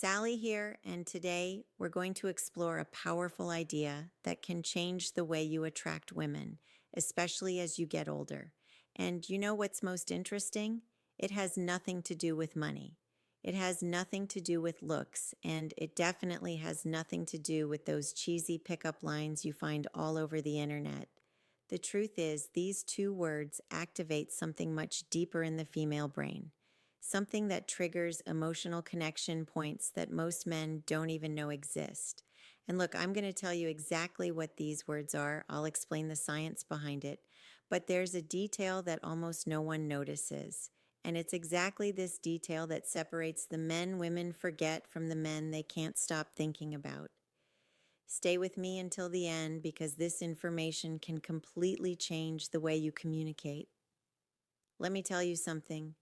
Sally here, and today we're going to explore a powerful idea that can change the way you attract women, especially as you get older. And you know what's most interesting? It has nothing to do with money. It has nothing to do with looks, and it definitely has nothing to do with those cheesy pickup lines you find all over the internet. The truth is, these two words activate something much deeper in the female brain, something that triggers emotional connection points that most men don't even know exist. And look, I'm going to tell you exactly what these words are. I'll explain the science behind it. But there's a detail that almost no one notices. And it's exactly this detail that separates the men women forget from the men they can't stop thinking about. Stay with me until the end because this information can completely change the way you communicate. Let me tell you something.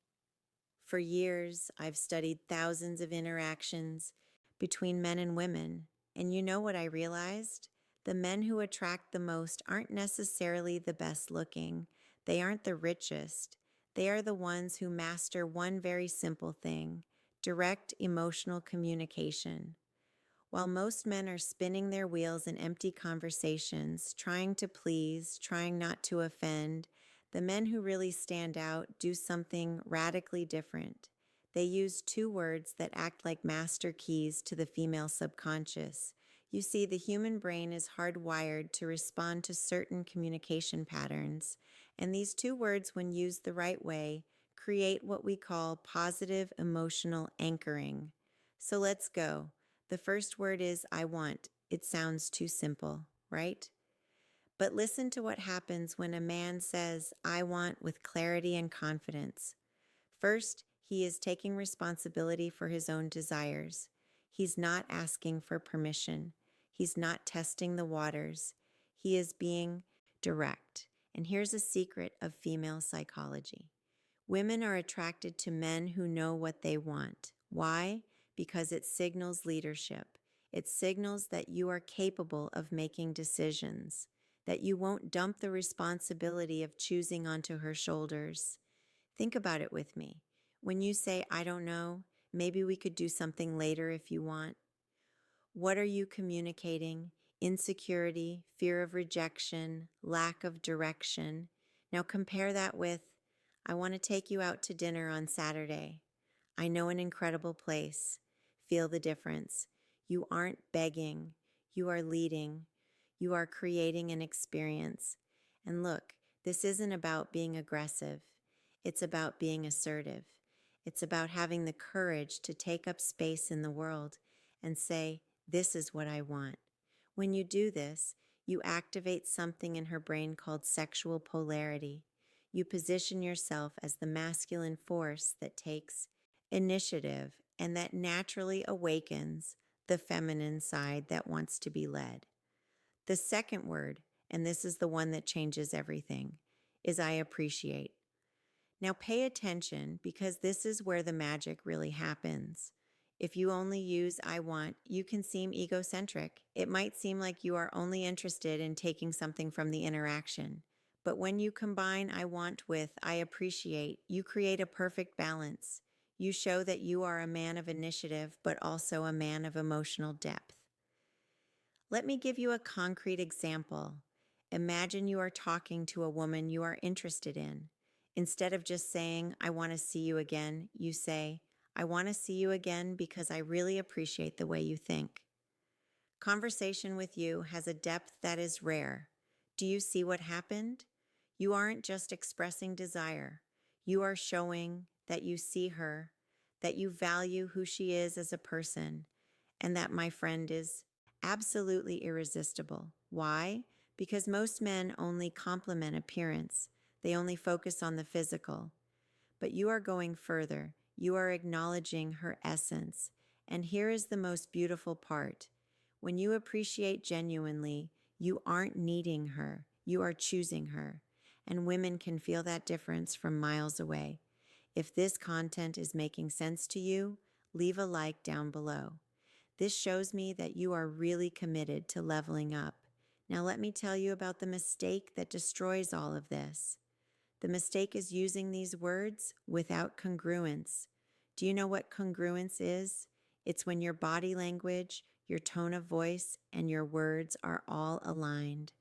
For years, I've studied thousands of interactions between men and women, and you know what I realized? The men who attract the most aren't necessarily the best looking. They aren't the richest. They are the ones who master one very simple thing: direct emotional communication. While most men are spinning their wheels in empty conversations, trying to please, trying not to offend, the men who really stand out do something radically different. They use two words that act like master keys to the female subconscious. You see, the human brain is hardwired to respond to certain communication patterns, and these two words, when used the right way, create what we call positive emotional anchoring. So let's go. The first word is I want. It sounds too simple, right? But listen to what happens when a man says, I want, with clarity and confidence. First, he is taking responsibility for his own desires. He's not asking for permission. He's not testing the waters. He is being direct. And here's a secret of female psychology. Women are attracted to men who know what they want. Why? Because it signals leadership. It signals that you are capable of making decisions, that you won't dump the responsibility of choosing onto her shoulders. Think about it with me. When you say, I don't know, maybe we could do something later if you want. What are you communicating? Insecurity, fear of rejection, lack of direction. Now compare that with, I want to take you out to dinner on Saturday. I know an incredible place. Feel the difference. You aren't begging. You are leading. You are creating an experience. And look, this isn't about being aggressive. It's about being assertive. It's about having the courage to take up space in the world and say, this is what I want. When you do this, you activate something in her brain called sexual polarity. You position yourself as the masculine force that takes initiative and that naturally awakens the feminine side that wants to be led. The second word, and this is the one that changes everything, is I appreciate. Now pay attention because this is where the magic really happens. If you only use I want, you can seem egocentric. It might seem like you are only interested in taking something from the interaction. But when you combine I want with I appreciate, you create a perfect balance. You show that you are a man of initiative, but also a man of emotional depth. Let me give you a concrete example. Imagine you are talking to a woman you are interested in. Instead of just saying, I want to see you again, you say, I want to see you again because I really appreciate the way you think. Conversation with you has a depth that is rare. Do you see what happened? You aren't just expressing desire. You are showing that you see her, that you value who she is as a person, and that, my friend, is absolutely irresistible. Why? Because most men only compliment appearance. They only focus on the physical. But you are going further. You are acknowledging her essence. And here is the most beautiful part. When you appreciate genuinely, you aren't needing her. You are choosing her. And women can feel that difference from miles away. If this content is making sense to you, leave a like down below. This shows me that you are really committed to leveling up. Now let me tell you about the mistake that destroys all of this. The mistake is using these words without congruence. Do you know what congruence is? It's when your body language, your tone of voice, and your words are all aligned.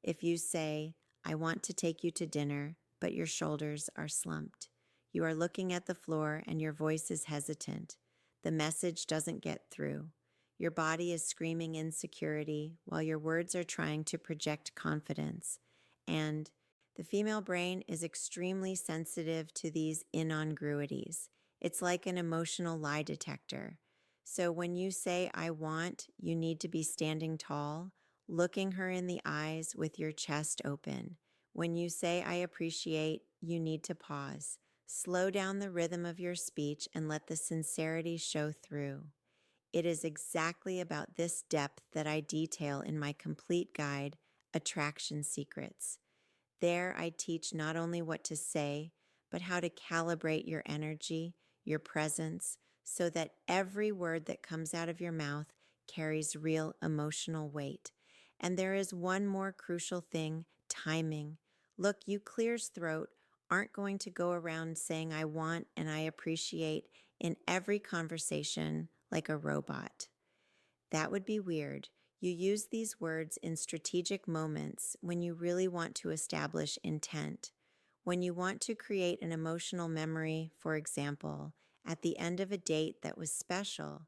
If you say, I want to take you to dinner, but your shoulders are slumped, you are looking at the floor and your voice is hesitant. The message doesn't get through. Your body is screaming insecurity while your words are trying to project confidence. And the female brain is extremely sensitive to these incongruities. It's like an emotional lie detector. So when you say, I want, you need to be standing tall, looking her in the eyes with your chest open. When you say, I appreciate, you need to pause. Slow down the rhythm of your speech and let the sincerity show through. It is exactly about this depth that I detail in my complete guide, Attraction Secrets. There, I teach not only what to say, but how to calibrate your energy, your presence, so that every word that comes out of your mouth carries real emotional weight. And there is one more crucial thing: timing. Look, you clear's throat aren't going to go around saying I want and I appreciate in every conversation like a robot. That would be weird. You use these words in strategic moments when you really want to establish intent. When you want to create an emotional memory, for example, at the end of a date that was special,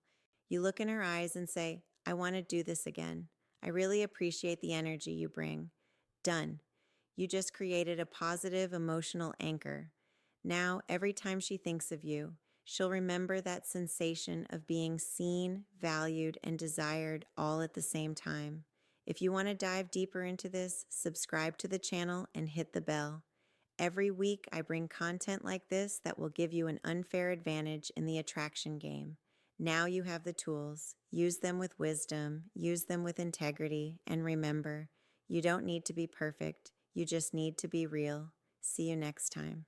you look in her eyes and say, I want to do this again. I really appreciate the energy you bring. Done. You just created a positive emotional anchor. Now, every time she thinks of you, she'll remember that sensation of being seen, valued, and desired all at the same time. If you want to dive deeper into this, subscribe to the channel and hit the bell. Every week, I bring content like this that will give you an unfair advantage in the attraction game. Now you have the tools. Use them with wisdom, use them with integrity, and remember, you don't need to be perfect. You just need to be real. See you next time.